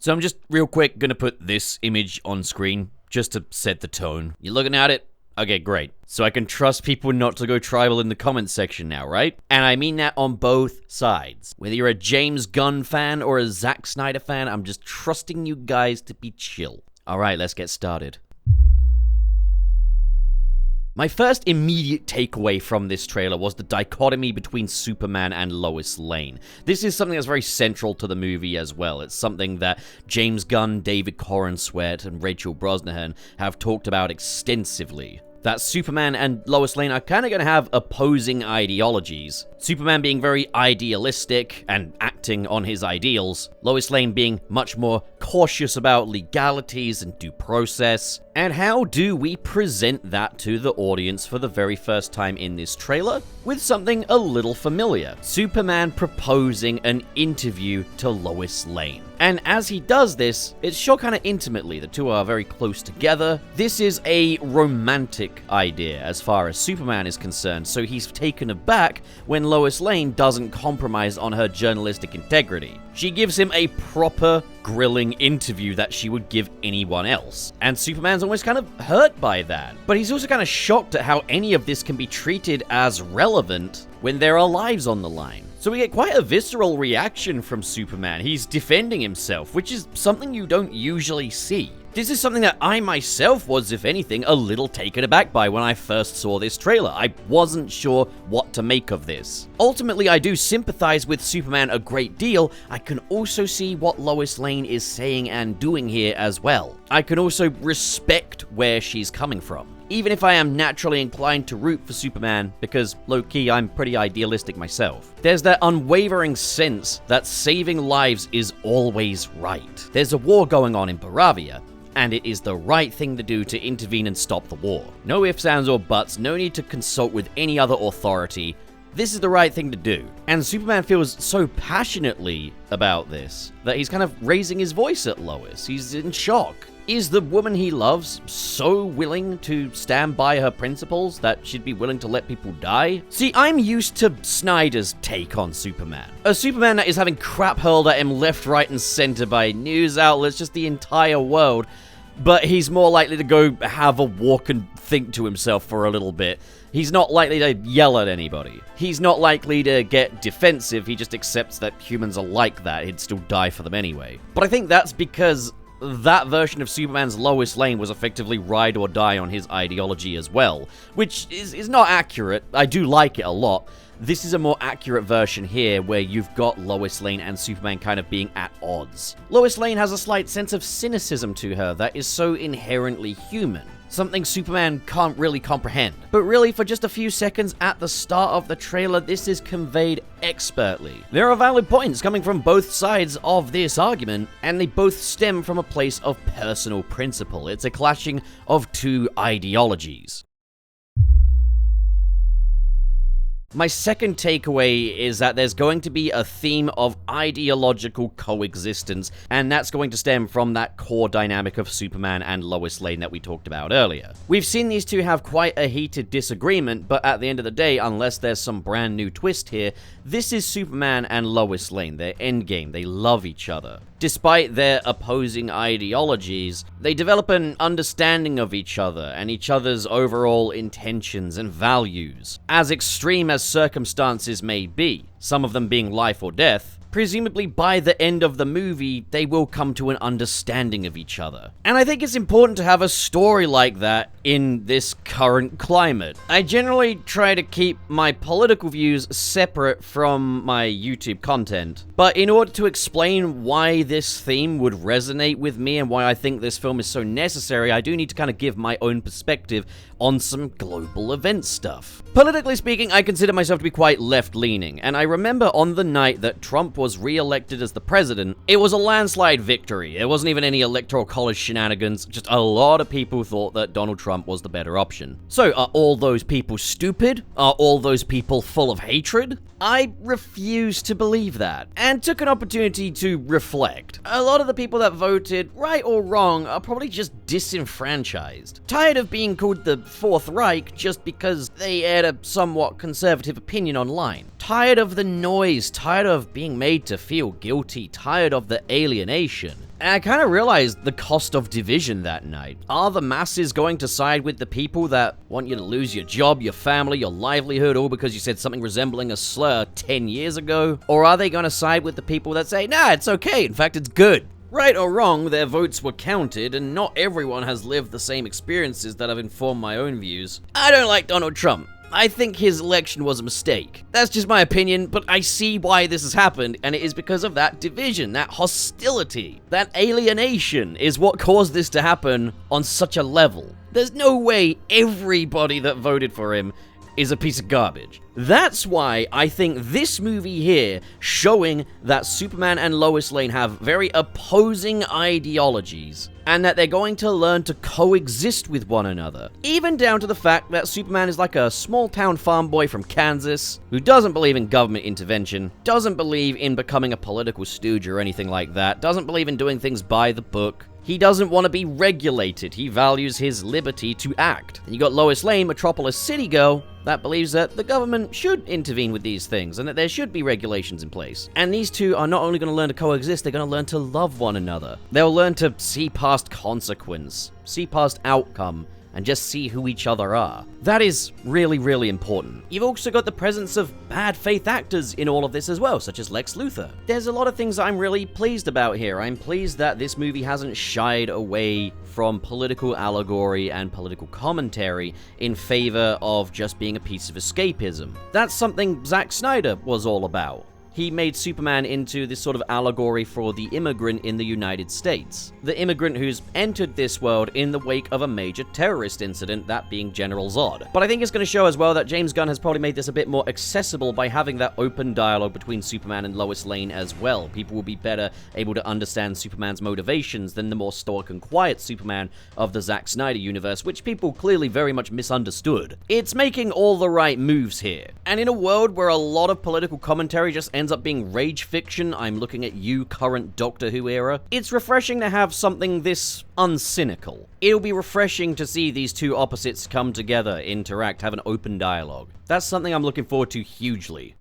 So I'm just real quick gonna put this image on screen just to set the tone. You looking at it? Okay, great. So I can trust people not to go tribal in the comments section now, right? And I mean that on both sides. Whether you're a James Gunn fan or a Zack Snyder fan, I'm just trusting you guys to be chill. Alright, let's get started. My first immediate takeaway from this trailer was the dichotomy between Superman and Lois Lane. This is something that's very central to the movie as well. It's something that James Gunn, David Corenswet, and Rachel Brosnahan have talked about extensively. That Superman and Lois Lane are kind of going to have opposing ideologies. Superman being very idealistic and acting on his ideals, Lois Lane being much more cautious about legalities and due process. And how do we present that to the audience for the very first time in this trailer? With something a little familiar. Superman proposing an interview to Lois Lane. And as he does this, it's shot kind of intimately. The two are very close together. This is a romantic idea as far as Superman is concerned, so he's taken aback when Lois Lane doesn't compromise on her journalistic integrity. She gives him a proper grilling interview that she would give anyone else. And Superman's almost kind of hurt by that. But he's also kind of shocked at how any of this can be treated as relevant when there are lives on the line. So we get quite a visceral reaction from Superman. He's defending himself, which is something you don't usually see. This is something that I myself was, if anything, a little taken aback by when I first saw this trailer. I wasn't sure what to make of this. Ultimately, I do sympathize with Superman a great deal. I can also see what Lois Lane is saying and doing here as well. I can also respect where she's coming from. Even if I am naturally inclined to root for Superman, because low-key I'm pretty idealistic myself. There's that unwavering sense that saving lives is always right. There's a war going on in Baravia, and it is the right thing to do to intervene and stop the war. No ifs, ands, or buts, no need to consult with any other authority. This is the right thing to do. And Superman feels so passionately about this that he's kind of raising his voice at Lois. He's in shock. Is the woman he loves so willing to stand by her principles that she'd be willing to let people die? See, I'm used to Snyder's take on Superman. A Superman that is having crap hurled at him left, right, and center by news outlets, just the entire world. But he's more likely to go have a walk and think to himself for a little bit. He's not likely to yell at anybody. He's not likely to get defensive. He just accepts that humans are like that. He'd still die for them anyway. But I think that's because that version of Superman's Lois Lane was effectively ride or die on his ideology as well, which is not accurate. I do like it a lot. This is a more accurate version here where you've got Lois Lane and Superman kind of being at odds. Lois Lane has a slight sense of cynicism to her that is so inherently human. Something Superman can't really comprehend. But really, for just a few seconds at the start of the trailer, this is conveyed expertly. There are valid points coming from both sides of this argument, and they both stem from a place of personal principle. It's a clashing of two ideologies. My second takeaway is that there's going to be a theme of ideological coexistence, and that's going to stem from that core dynamic of Superman and Lois Lane that we talked about earlier. We've seen these two have quite a heated disagreement, but at the end of the day, unless there's some brand new twist here, this is Superman and Lois Lane, their endgame. They love each other. Despite their opposing ideologies, they develop an understanding of each other and each other's overall intentions and values. As extreme as circumstances may be, some of them being life or death, presumably by the end of the movie, they will come to an understanding of each other. And I think it's important to have a story like that in this current climate. I generally try to keep my political views separate from my YouTube content, but in order to explain why this theme would resonate with me and why I think this film is so necessary, I do need to kind of give my own perspective on some global event stuff. Politically speaking, I consider myself to be quite left-leaning, and I remember on the night that Trump was re-elected as the president, it was a landslide victory. It wasn't even any electoral college shenanigans, just a lot of people thought that Donald Trump was the better option. So, are all those people stupid? Are all those people full of hatred? I refuse to believe that, and took an opportunity to reflect. A lot of the people that voted, right or wrong, are probably just disenfranchised. Tired of being called the Fourth Reich just because they aired a somewhat conservative opinion online. Tired of the noise, tired of being made to feel guilty, tired of the alienation. And I kind of realized the cost of division that night. Are the masses going to side with the people that want you to lose your job, your family, your livelihood, all because you said something resembling a slur 10 years ago? Or are they going to side with the people that say, nah, it's okay, in fact, it's good? Right or wrong, their votes were counted, and not everyone has lived the same experiences that have informed my own views. I don't like Donald Trump. I think his election was a mistake. That's just my opinion, but I see why this has happened, and it is because of that division, that hostility, that alienation is what caused this to happen on such a level. There's no way everybody that voted for him is a piece of garbage. That's why I think this movie here, showing that Superman and Lois Lane have very opposing ideologies, and that they're going to learn to coexist with one another. Even down to the fact that Superman is like a small-town farm boy from Kansas, who doesn't believe in government intervention, doesn't believe in becoming a political stooge or anything like that, doesn't believe in doing things by the book. He doesn't want to be regulated. He values his liberty to act. And you got Lois Lane, Metropolis city girl, that believes that the government should intervene with these things and that there should be regulations in place. And these two are not only going to learn to coexist, they're going to learn to love one another. They'll learn to see past consequence, see past outcome, and just see who each other are. That is really, really important. You've also got the presence of bad faith actors in all of this as well, such as Lex Luthor. There's a lot of things I'm really pleased about here. I'm pleased that this movie hasn't shied away from political allegory and political commentary in favor of just being a piece of escapism. That's something Zack Snyder was all about. He made Superman into this sort of allegory for the immigrant in the United States. The immigrant who's entered this world in the wake of a major terrorist incident, that being General Zod. But I think it's going to show as well that James Gunn has probably made this a bit more accessible by having that open dialogue between Superman and Lois Lane as well. People will be better able to understand Superman's motivations than the more stoic and quiet Superman of the Zack Snyder universe, which people clearly very much misunderstood. It's making all the right moves here. And in a world where a lot of political commentary just ends up being rage fiction, I'm looking at you, current Doctor Who era, it's refreshing to have something this uncynical. It'll be refreshing to see these two opposites come together, interact, have an open dialogue. That's something I'm looking forward to hugely.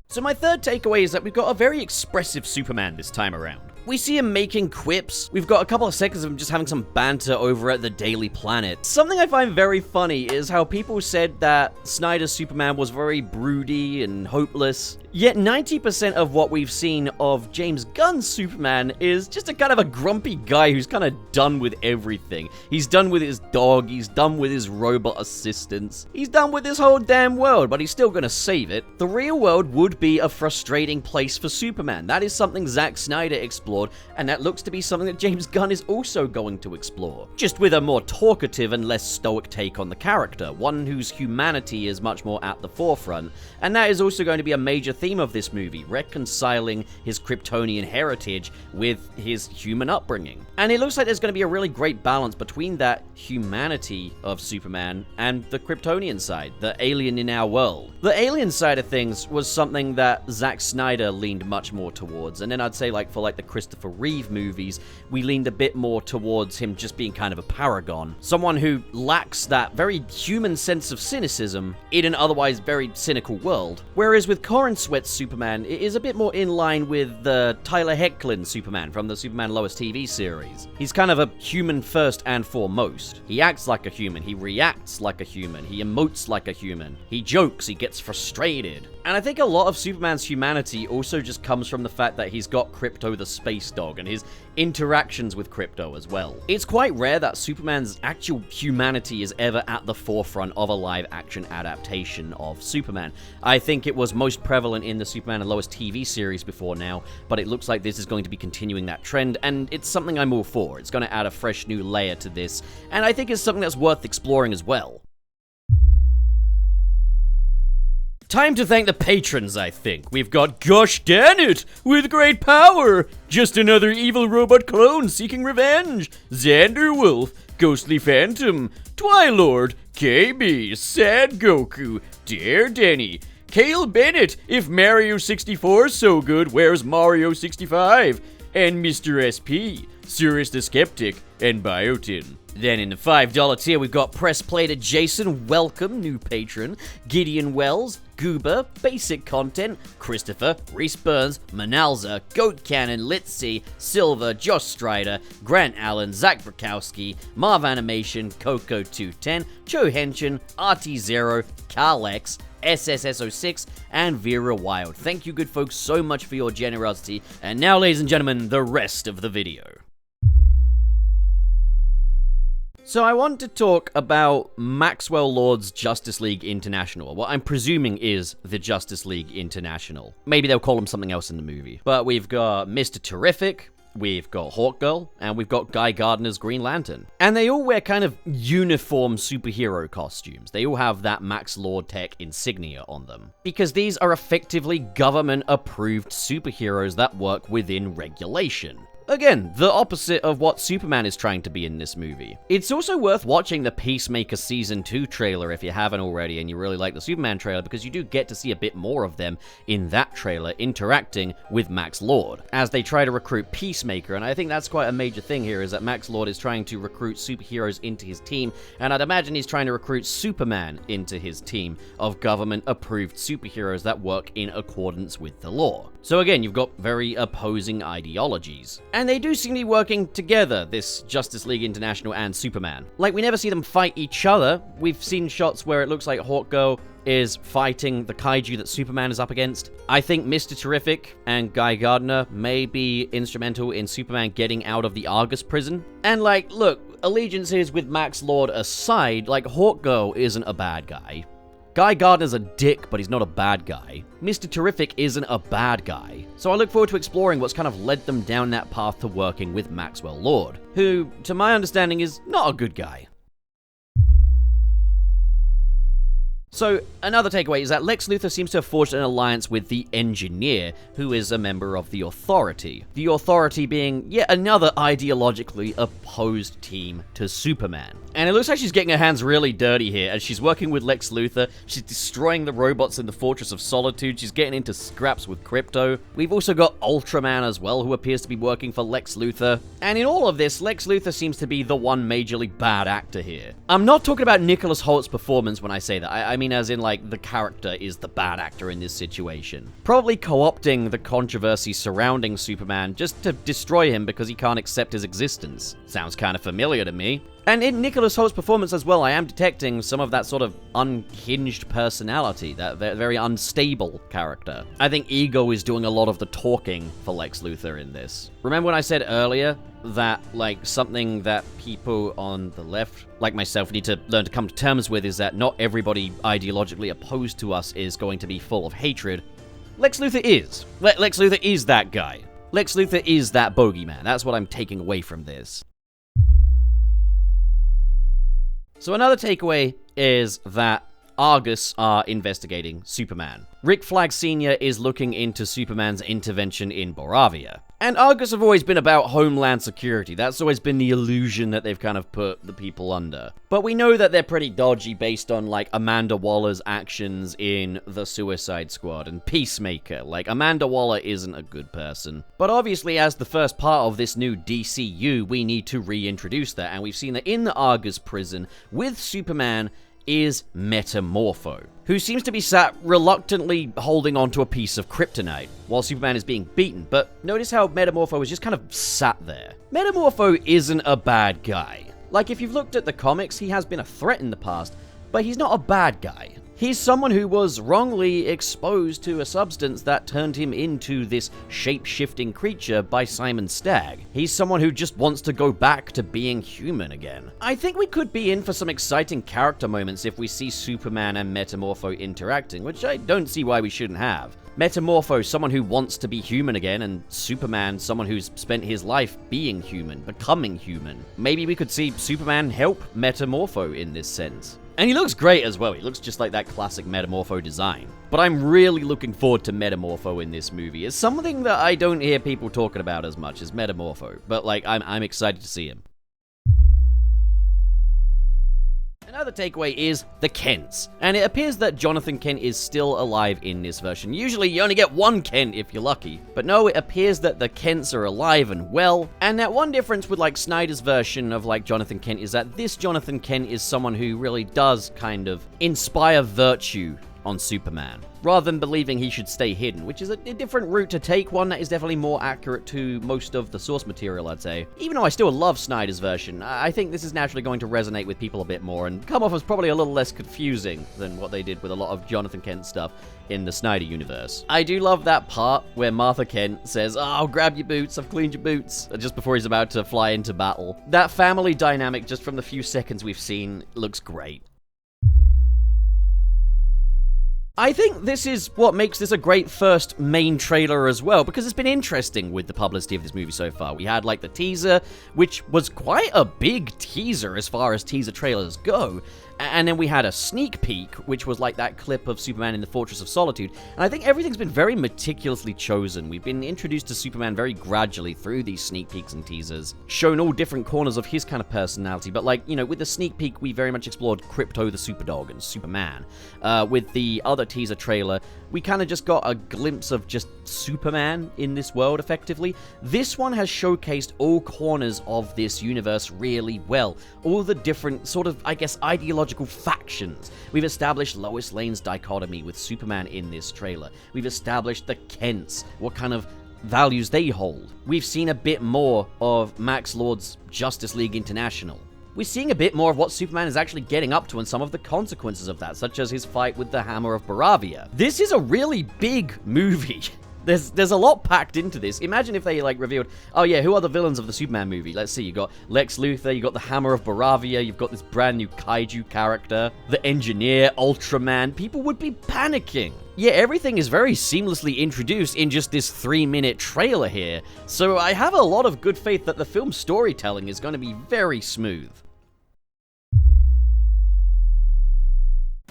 So my third takeaway is that we've got a very expressive Superman this time around. We see him making quips. We've got a couple of seconds of him just having some banter over at the Daily Planet. Something I find very funny is how people said that Snyder's Superman was very broody and hopeless. Yet 90% of what we've seen of James Gunn's Superman is just a kind of a grumpy guy who's kind of done with everything. He's done with his dog, he's done with his robot assistants, he's done with this whole damn world, but he's still gonna save it. The real world would be a frustrating place for Superman. That is something Zack Snyder explored, and that looks to be something that James Gunn is also going to explore. Just with a more talkative and less stoic take on the character, one whose humanity is much more at the forefront, and that is also going to be a major theme of this movie, reconciling his Kryptonian heritage with his human upbringing. And it looks like there's going to be a really great balance between that humanity of Superman and the Kryptonian side, the alien in our world. The alien side of things was something that Zack Snyder leaned much more towards, and then I'd say like for like the Christopher Reeve movies, we leaned a bit more towards him just being kind of a paragon. Someone who lacks that very human sense of cynicism in an otherwise very cynical world. Whereas with Corrin Sweat's Superman, it is a bit more in line with the Tyler Hoechlin Superman from the Superman Lois TV series. He's kind of a human first and foremost. He acts like a human, he reacts like a human, he emotes like a human, he jokes, he gets frustrated. And I think a lot of Superman's humanity also just comes from the fact that he's got Krypto the space dog and his interactions with Krypto as well. It's quite rare that Superman's actual humanity is ever at the forefront of a live-action adaptation of Superman. I think it was most prevalent in the Superman and Lois TV series before now, but it looks like this is going to be continuing that trend, and it's something I'm all for. It's going to add a fresh new layer to this, and I think it's something that's worth exploring as well. Time to thank the patrons, I think. We've got Gosh Darn It, with great power, just another evil robot clone seeking revenge, Xander Wolf, Ghostly Phantom, Twilord, KB, Sad Goku, Dare Denny, Cale Bennett, if Mario 64 is so good, where's Mario 65? and Mr. SP, Sirius the Skeptic, and Biotin. Then in the $5 tier, we've got Press Play to Jason, welcome, new patron, Gideon Wells, Goober, Basic Content, Christopher, Reese Burns, Manalza, Goat Cannon, Litzy, Silver, Josh Strider, Grant Allen, Zach Brakowski, Marv Animation, Coco210, Joe Henshin, RT0, Carlex, SSS06, and Vera Wild. Thank you, good folks, so much for your generosity. And now, ladies and gentlemen, the rest of the video. So I want to talk about Maxwell Lord's Justice League International, what I'm presuming is the Justice League International. Maybe they'll call him something else in the movie. But we've got Mr. Terrific, we've got Hawkgirl, and we've got Guy Gardner's Green Lantern. And they all wear kind of uniform superhero costumes. They all have that Max Lord tech insignia on them. Because these are effectively government-approved superheroes that work within regulation. Again, the opposite of what Superman is trying to be in this movie. It's also worth watching the Peacemaker Season 2 trailer if you haven't already and you really like the Superman trailer, because you do get to see a bit more of them in that trailer interacting with Max Lord as they try to recruit Peacemaker. And I think that's quite a major thing here, is that Max Lord is trying to recruit superheroes into his team, and I'd imagine he's trying to recruit Superman into his team of government-approved superheroes that work in accordance with the law. So again, you've got very opposing ideologies. And they do seem to be working together, this Justice League International and Superman. Like, we never see them fight each other. We've seen shots where it looks like Hawkgirl is fighting the kaiju that Superman is up against. I think Mr. Terrific and Guy Gardner may be instrumental in Superman getting out of the Argus prison. And like, look, allegiances with Max Lord aside, like, Hawkgirl isn't a bad guy. Guy Gardner's a dick, but he's not a bad guy. Mr. Terrific isn't a bad guy. So I look forward to exploring what's kind of led them down that path to working with Maxwell Lord, who, to my understanding, is not a good guy. So, another takeaway is that Lex Luthor seems to have forged an alliance with the Engineer, who is a member of the Authority. The Authority being yet another ideologically opposed team to Superman. And it looks like she's getting her hands really dirty here, as she's working with Lex Luthor, she's destroying the robots in the Fortress of Solitude, she's getting into scraps with Krypto. We've also got Ultraman as well, who appears to be working for Lex Luthor. And in all of this, Lex Luthor seems to be the one majorly bad actor here. I'm not talking about Nicholas Holt's performance when I say that. I mean as in, like, the character is the bad actor in this situation. Probably co-opting the controversy surrounding Superman just to destroy him because he can't accept his existence. Sounds kind of familiar to me. And in Nicholas Holt's performance as well, I am detecting some of that sort of unhinged personality, that very unstable character. I think Ego is doing a lot of the talking for Lex Luthor in this. Remember when I said earlier that, like, something that people on the left, like myself, need to learn to come to terms with is that not everybody ideologically opposed to us is going to be full of hatred. Lex Luthor is. Lex Luthor is that guy. Lex Luthor is that bogeyman. That's what I'm taking away from this. So another takeaway is that Argus are investigating Superman. Rick Flag Sr. is looking into Superman's intervention in Boravia. And Argus have always been about homeland security. That's always been the illusion that they've kind of put the people under. But we know that they're pretty dodgy based on, like, Amanda Waller's actions in The Suicide Squad and Peacemaker. Like, Amanda Waller isn't a good person. But obviously, as the first part of this new DCU, we need to reintroduce that. And we've seen that in the Argus prison with Superman is Metamorpho, who seems to be sat reluctantly holding onto a piece of kryptonite while Superman is being beaten. But notice how Metamorpho is just kind of sat there. Metamorpho isn't a bad guy. Like, if you've looked at the comics, he has been a threat in the past, but he's not a bad guy. He's someone who was wrongly exposed to a substance that turned him into this shape-shifting creature by Simon Stagg. He's someone who just wants to go back to being human again. I think we could be in for some exciting character moments if we see Superman and Metamorpho interacting, which I don't see why we shouldn't have. Metamorpho, someone who wants to be human again, and Superman, someone who's spent his life being human, becoming human. Maybe we could see Superman help Metamorpho in this sense. And he looks great as well. He looks just like that classic Metamorpho design. But I'm really looking forward to Metamorpho in this movie. It's something that I don't hear people talking about as much as Metamorpho. But, like, I'm excited to see him. Another other takeaway is the Kents. And it appears that Jonathan Kent is still alive in this version. Usually you only get one Kent if you're lucky. But no, it appears that the Kents are alive and well. And that one difference with like Snyder's version of like Jonathan Kent is that this Jonathan Kent is someone who really does kind of inspire virtue on Superman, rather than believing he should stay hidden, which is a different route to take, one that is definitely more accurate to most of the source material, I'd say. Even though I still love Snyder's version, I think this is naturally going to resonate with people a bit more and come off as probably a little less confusing than what they did with a lot of Jonathan Kent stuff in the Snyder universe. I do love that part where Martha Kent says, "Oh, grab your boots, I've cleaned your boots," just before he's about to fly into battle. That family dynamic, just from the few seconds we've seen, looks great. I think this is what makes this a great first main trailer as well, because it's been interesting with the publicity of this movie so far. We had, like, the teaser, which was quite a big teaser as far as teaser trailers go, and then we had a sneak peek, which was like that clip of Superman in the Fortress of Solitude, and I think everything's been very meticulously chosen. We've been introduced to Superman very gradually through these sneak peeks and teasers, shown all different corners of his kind of personality, but like, you know, with the sneak peek, we very much explored Krypto the Superdog and Superman. With the other teaser trailer, we kind of just got a glimpse of just Superman in this world, effectively. This one has showcased all corners of this universe really well. All the different sort of, I guess, ideological factions. We've established Lois Lane's dichotomy with Superman in this trailer. We've established the Kents, what kind of values they hold. We've seen a bit more of Max Lord's Justice League International. We're seeing a bit more of what Superman is actually getting up to and some of the consequences of that, such as his fight with the Hammer of Baravia. This is a really big movie. There's a lot packed into this. Imagine if they, like, revealed, oh yeah, who are the villains of the Superman movie? Let's see, you got Lex Luthor, you got the Hammer of Baravia, you've got this brand new kaiju character, the Engineer, Ultraman. People would be panicking. Yeah, everything is very seamlessly introduced in just this 3-minute trailer here, so I have a lot of good faith that the film's storytelling is going to be very smooth.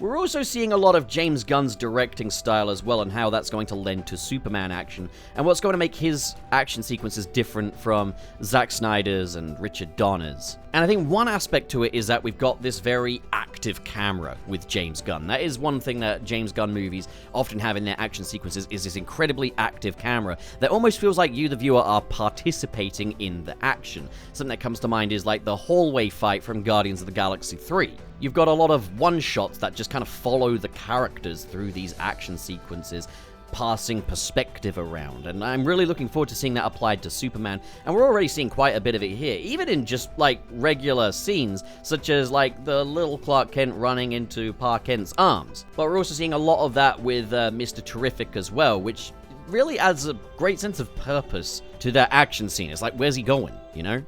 We're also seeing a lot of James Gunn's directing style as well, and how that's going to lend to Superman action, and what's going to make his action sequences different from Zack Snyder's and Richard Donner's. And I think one aspect to it is that we've got this very active camera with James Gunn. That is one thing that James Gunn movies often have in their action sequences, is this incredibly active camera that almost feels like you, the viewer, are participating in the action. Something that comes to mind is like the hallway fight from Guardians of the Galaxy 3. You've got a lot of one-shots that just kind of follow the characters through these action sequences, passing perspective around, and I'm really looking forward to seeing that applied to Superman, and we're already seeing quite a bit of it here, even in just, like, regular scenes, such as, like, the little Clark Kent running into Pa Kent's arms. But we're also seeing a lot of that with Mr. Terrific as well, which really adds a great sense of purpose to that action scene. It's like, where's he going, you know?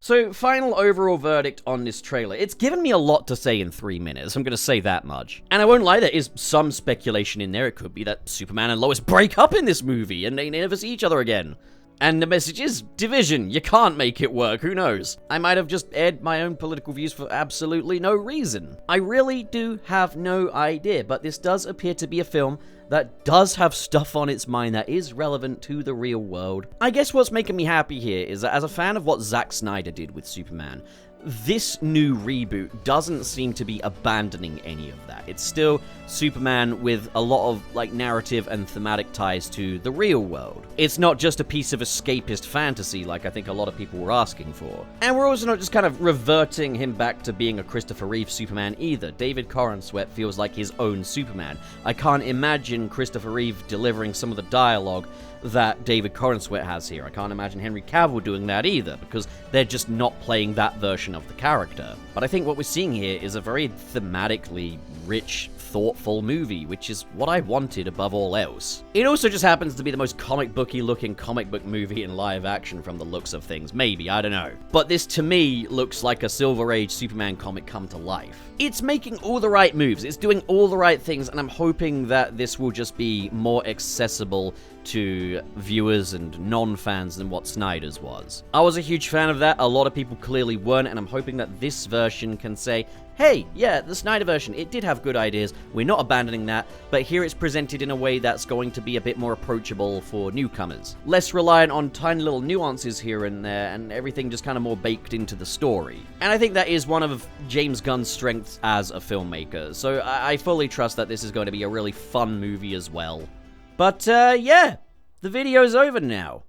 So, final overall verdict on this trailer. It's given me a lot to say in 3 minutes, I'm gonna say that much. And I won't lie, there is some speculation in there. It could be that Superman and Lois break up in this movie and they never see each other again. And the message is division. You can't make it work, who knows? I might have just aired my own political views for absolutely no reason. I really do have no idea, but this does appear to be a film that does have stuff on its mind that is relevant to the real world. I guess what's making me happy here is that as a fan of what Zack Snyder did with Superman, this new reboot doesn't seem to be abandoning any of that. It's still Superman with a lot of, like, narrative and thematic ties to the real world. It's not just a piece of escapist fantasy like I think a lot of people were asking for. And we're also not just kind of reverting him back to being a Christopher Reeve Superman either. David Corenswet feels like his own Superman. I can't imagine Christopher Reeve delivering some of the dialogue that David Corenswet has here. I can't imagine Henry Cavill doing that either, because they're just not playing that version of the character. But I think what we're seeing here is a very thematically rich, thoughtful movie, which is what I wanted above all else. It also just happens to be the most comic booky looking comic book movie in live action from the looks of things. Maybe, I don't know. But this, to me, looks like a Silver Age Superman comic come to life. It's making all the right moves, it's doing all the right things, and I'm hoping that this will just be more accessible to viewers and non-fans than what Snyder's was. I was a huge fan of that, a lot of people clearly weren't, and I'm hoping that this version can say, hey, yeah, the Snyder version, it did have good ideas, we're not abandoning that, but here it's presented in a way that's going to be a bit more approachable for newcomers. Less reliant on tiny little nuances here and there, and everything just kind of more baked into the story. And I think that is one of James Gunn's strengths as a filmmaker, so I fully trust that this is going to be a really fun movie as well. But, yeah, the video's over now.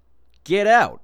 Get out.